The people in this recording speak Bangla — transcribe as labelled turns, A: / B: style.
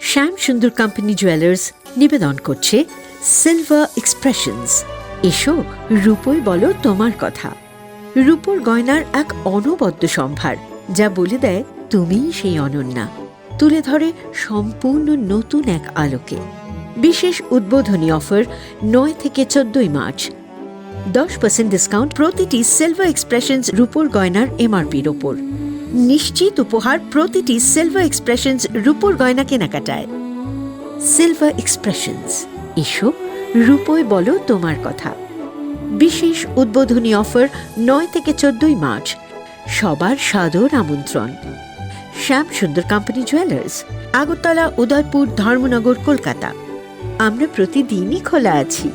A: শ্যাম সুন্দর কোম্পানি জুয়েলার্স নিবেদন করছে সিলভার এক্সপ্রেশনস। এসো রূপোই বলো তোমার কথা। রূপোর গয়নার এক অনবদ্য সম্ভার, যা বলে দেয় তুমিই সেই অনন্যা, তুলে ধরে সম্পূর্ণ নতুন এক আলোকে। বিশেষ উদ্বোধনী অফার 9 থেকে 14 মার্চ। 10% ডিসকাউন্ট প্রতিটি সিলভার এক্সপ্রেশনস রূপোর গয়নার এমআরপির ওপর। নিশ্চিত উপহার প্রতিটি সিলভার এক্সপ্রেশনস রূপোর গয়না কেনাকাটায়। সিলভার এক্সপ্রেশনস, এসো রূপোয় বলো তোমার কথা। বিশেষ উদ্বোধনী অফার 9 থেকে 14 মার্চ। সবার সাদর আমন্ত্রণ। শ্যাম সুন্দর কোম্পানি জুয়েলার্স, আগরতলা, উদয়পুর, ধর্মনগর, কলকাতা। আমরা প্রতিদিনই খোলা আছি।